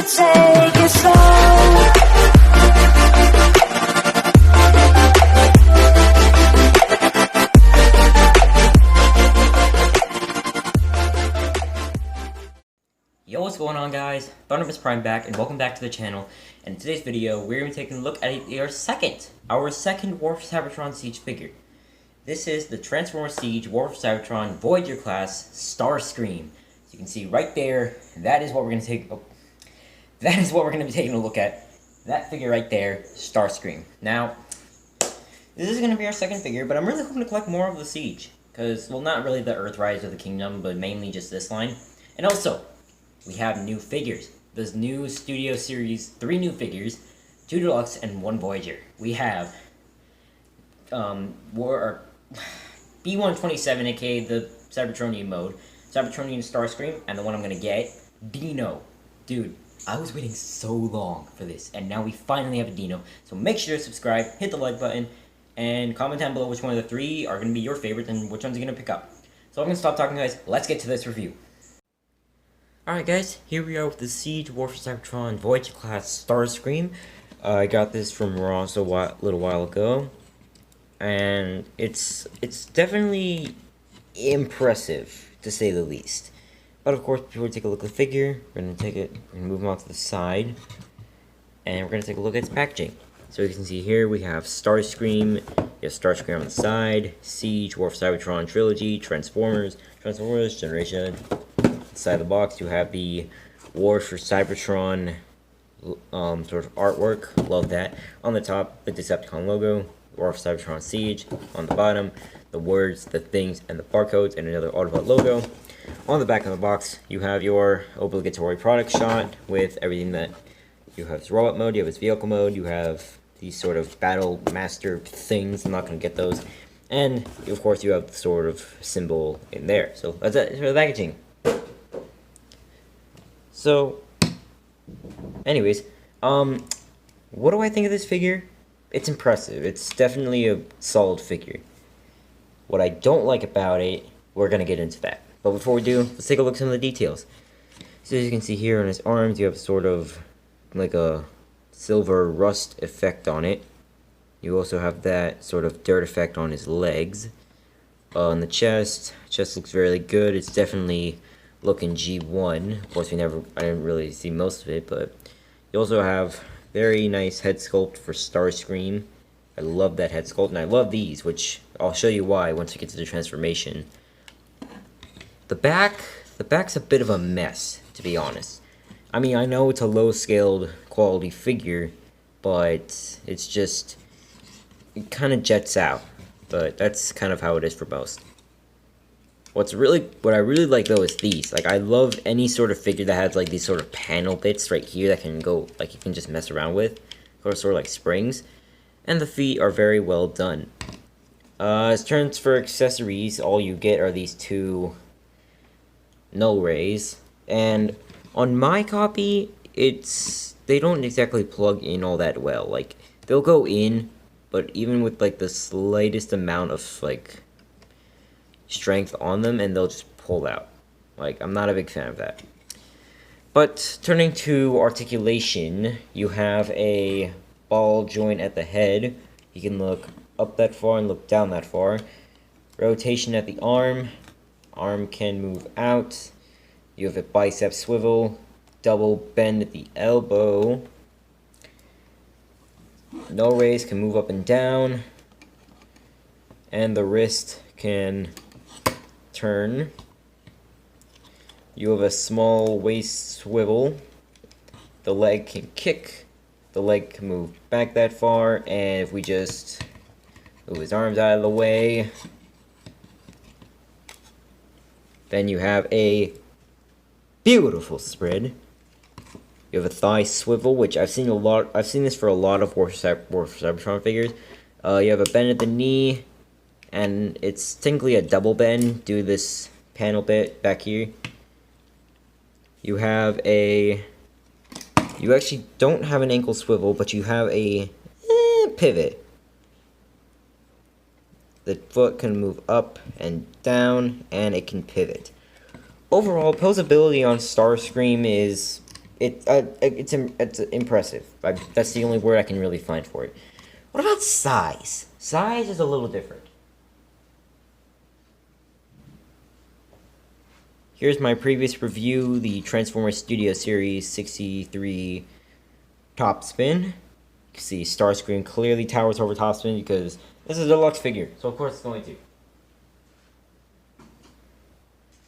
should take it slow. Yo, what's going on, guys? Thunderbus Prime back, and welcome back to the channel. And in today's video, we're going to be taking a look at our second War for Cybertron Siege figure. This is the Transformer Siege War for Cybertron Voyager class Starscream. As you can see right there, that is what we're going to take. That is what we're going to be taking a look at. That figure right there, Starscream. Now, this is going to be our second figure, but I'm really hoping to collect more of the Siege, because, well, not really the Earthrise or the Kingdom, but mainly just this line. And also, we have new figures. This new Studio Series, 3 new figures, 2 Deluxe and 1 Voyager. We have B127, aka the Cybertronian mode, Cybertronian Starscream, and the one I'm gonna get, Dino. Dude, I was waiting so long for this, and now we finally have a Dino. So make sure to subscribe, hit the like button, and comment down below which one of the 3 are gonna be your favorite and which ones you're gonna pick up. So I'm gonna stop talking, guys. Let's get to this review. Alright, guys, here we are with the Siege War for Cybertron Voyager class Starscream. I got this from Ross a little while ago, and it's definitely impressive, to say the least. But of course, before we take a look at the figure, we're gonna move them off to the side, and we're gonna take a look at its packaging. So you can see here we have Starscream, you have Starscream on the side, Siege, War for Cybertron Trilogy, Transformers Generation. Inside the box, you have the War for Cybertron sort of artwork. Love that. On the top, the Decepticon logo, War for Cybertron Siege. On the bottom, the words, the things, and the barcodes, and another Autobot logo. On the back of the box, you have your obligatory product shot with everything that you have. His robot mode, you have his vehicle mode, you have these sort of battle master things. I'm not going to get those. And, of course, you have the sort of symbol in there. So, that's it for the packaging. So, anyways, what do I think of this figure? It's impressive. It's definitely a solid figure. What I don't like about it, we're going to get into that. But before we do, let's take a look at some of the details. So as you can see here on his arms, you have sort of like a silver rust effect on it. You also have that sort of dirt effect on his legs. On the chest looks really good. It's definitely looking G1. Of course, I didn't really see most of it, but you also have very nice head sculpt for Starscream. I love that head sculpt, and I love these, which I'll show you why once we get to the transformation. The back's a bit of a mess, to be honest. I mean, I know it's a low-scaled quality figure, but it's just, it kind of jets out, but that's kind of how it is for most. What I really like though is these. Like, I love any sort of figure that has like these sort of panel bits right here that can go, like, you can just mess around with, or sort of like springs. And the feet are very well done. As terms for accessories, all you get are these 2 null rays, and on my copy, they don't exactly plug in all that well. Like, they'll go in, but even with like the slightest amount of like strength on them, and they'll just pull out. Like, I'm not a big fan of that. But turning to articulation, you have a ball joint at the head. You can look up that far and look down that far. Rotation at the arm. Arm can move out. You have a bicep swivel. Double bend at the elbow. No rays can move up and down. And the wrist can turn. You have a small waist swivel. The leg can kick. The leg can move back that far, and if we just move his arms out of the way, then you have a beautiful spread. You have a thigh swivel, which I've seen this for a lot of War for Cybertron figures. You have a bend at the knee, and it's technically a double bend due to this panel bit back here. You actually don't have an ankle swivel, but you have a pivot. The foot can move up and down, and it can pivot. Overall, posability on Starscream is It's impressive. That's the only word I can really find for it. What about size? Size is a little different. Here's my previous review, the Transformers Studio Series 63 Top Spin. You can see Starscream clearly towers over Top Spin because this is a deluxe figure, so of course it's going to.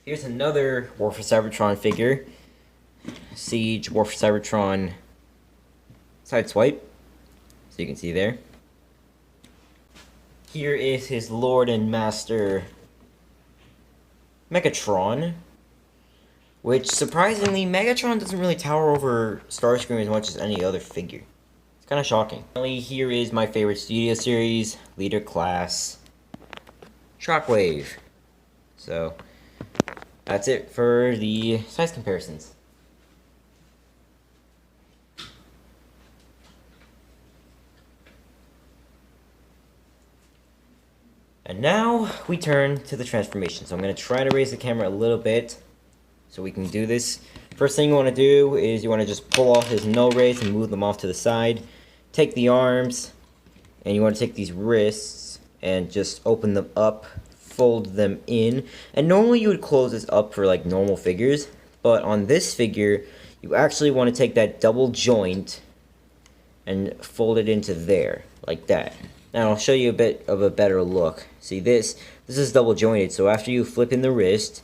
Here's another War for Cybertron figure. Seige War for Cybertron Sideswipe. So you can see there. Here is his Lord and Master Megatron. Which, surprisingly, Megatron doesn't really tower over Starscream as much as any other figure. It's kind of shocking. Finally, here is my favorite Studio Series, Leader Class, Shockwave. So, that's it for the size comparisons. And now, we turn to the transformation. So I'm going to try to raise the camera a little bit so we can do this. First thing you want to do is you want to just pull off his null rays and move them off to the side. Take the arms, and you want to take these wrists and just open them up, fold them in. And normally you would close this up for like normal figures, but on this figure, you actually want to take that double joint and fold it into there, like that. Now I'll show you a bit of a better look. See this is double jointed, so after you flip in the wrist,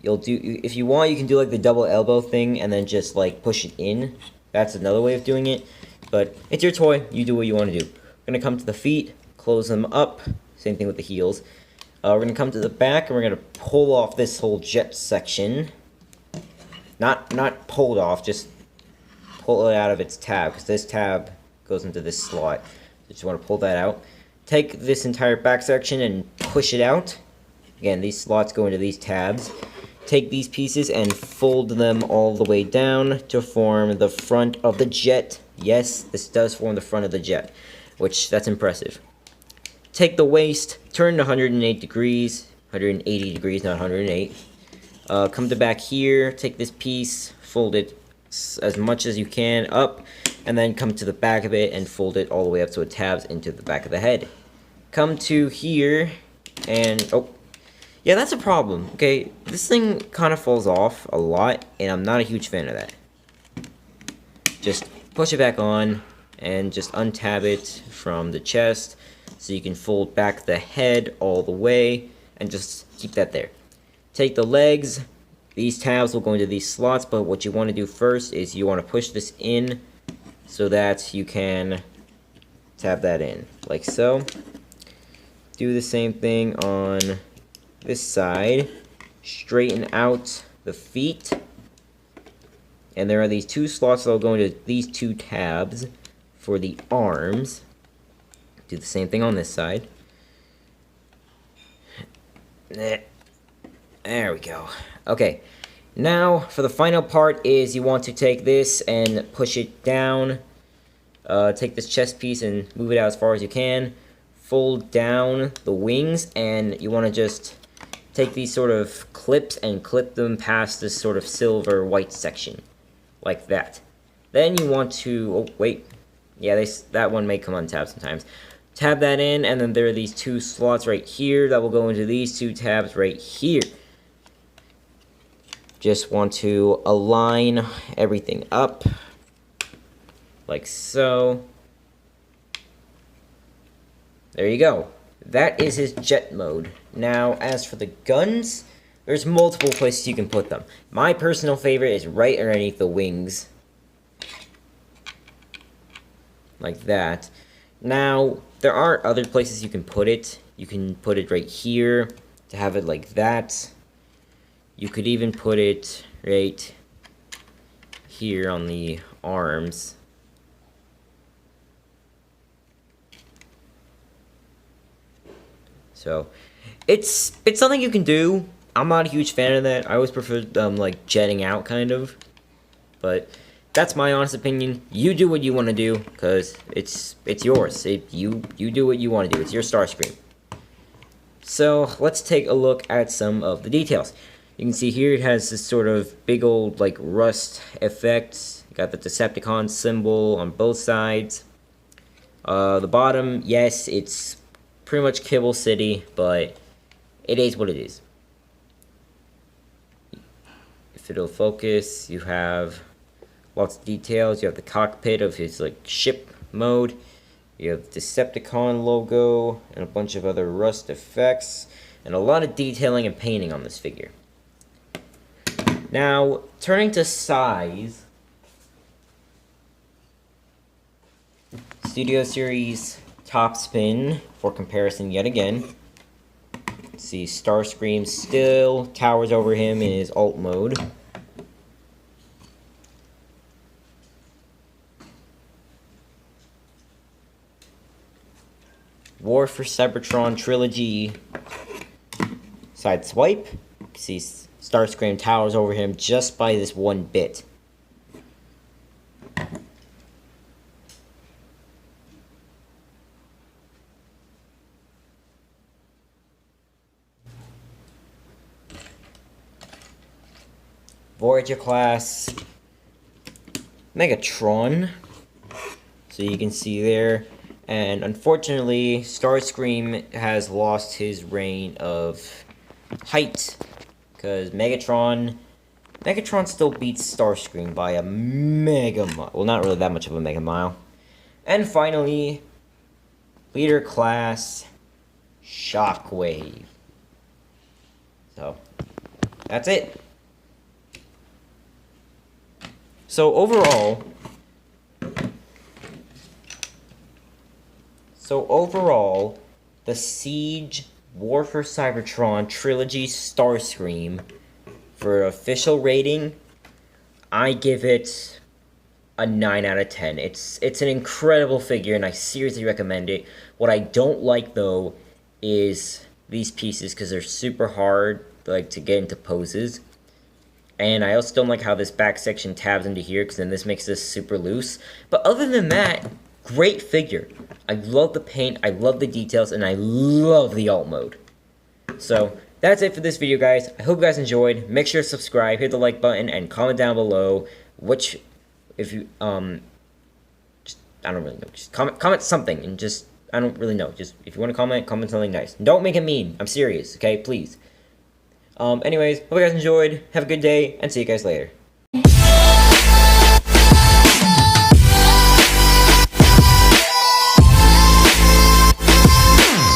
you'll do, if you want, you can do like the double elbow thing and then just like push it in. That's another way of doing it, but it's your toy, you do what you want to do. We're going to come to the feet, close them up, same thing with the heels. We're going to come to the back and we're going to pull off this whole jet section. Not pulled off, just pull it out of its tab, because this tab goes into this slot. So just want to pull that out. Take this entire back section and push it out. Again, these slots go into these tabs. Take these pieces and fold them all the way down to form the front of the jet. Yes, this does form the front of the jet, which that's impressive. Take the waist, turn to 108 degrees, 180 degrees, not 108. Come to back here, take this piece, fold it as much as you can up, and then come to the back of it and fold it all the way up so it tabs into the back of the head. Come to here, and oh, yeah, that's a problem. Okay, this thing kind of falls off a lot, and I'm not a huge fan of that. Just push it back on, and just untab it from the chest, so you can fold back the head all the way, and just keep that there. Take the legs. These tabs will go into these slots, but what you want to do first is you want to push this in so that you can tab that in, like so. Do the same thing on this side. Straighten out the feet. And there are these two slots that will go into these two tabs for the arms. Do the same thing on this side. There we go. Okay, now for the final part is you want to take this and push it down. Take this chest piece and move it out as far as you can. Fold down the wings, and you want to just take these sort of clips and clip them past this sort of silver white section, like that. Then you want to, oh wait, yeah, that one may come untabbed sometimes. Tab that in, and then there are these two slots right here that will go into these two tabs right here. Just want to align everything up, like so. There you go. That is his jet mode. Now, as for the guns, there's multiple places you can put them. My personal favorite is right underneath the wings. Like that. Now, there are other places you can put it. You can put it right here to have it like that. You could even put it right here on the arms. So, it's something you can do. I'm not a huge fan of that. I always prefer like jetting out kind of. But that's my honest opinion. You do what you want to do, because it's yours. You do what you want to do. It's your Starscream. So let's take a look at some of the details. You can see here it has this sort of big old like rust effect. You got the Decepticon symbol on both sides. The bottom, yes, it's pretty much Kibble City, but it is what it is. If it'll focus, you have lots of details. You have the cockpit of his like ship mode. You have the Decepticon logo and a bunch of other rust effects and a lot of detailing and painting on this figure. Now, turning to size, Studio Series top spin for comparison yet again. See Starscream still towers over him in his alt mode. War for Cybertron Trilogy side swipe. See Starscream towers over him just by this one bit. Voyager class Megatron, so you can see there, and unfortunately Starscream has lost his reign of height because Megatron still beats Starscream by a mega mile. Well, not really that much of a mega mile. And finally, leader class Shockwave. So that's it. So overall, the Siege War for Cybertron Trilogy Starscream, for official rating, I give it a 9 out of 10. It's an incredible figure, and I seriously recommend it. What I don't like, though, is these pieces, because they're super hard like to get into poses. And I also don't like how this back section tabs into here, because then this makes this super loose. But other than that, great figure. I love the paint, I love the details, and I love the alt mode. So, that's it for this video, guys. I hope you guys enjoyed. Make sure to subscribe, hit the like button, and comment down below which, if you, just, I don't really know. Just comment something, and just, I don't really know. Just, if you want to comment something nice. Don't make it mean. I'm serious, okay? Please. Anyways, hope you guys enjoyed. Have a good day, and see you guys later.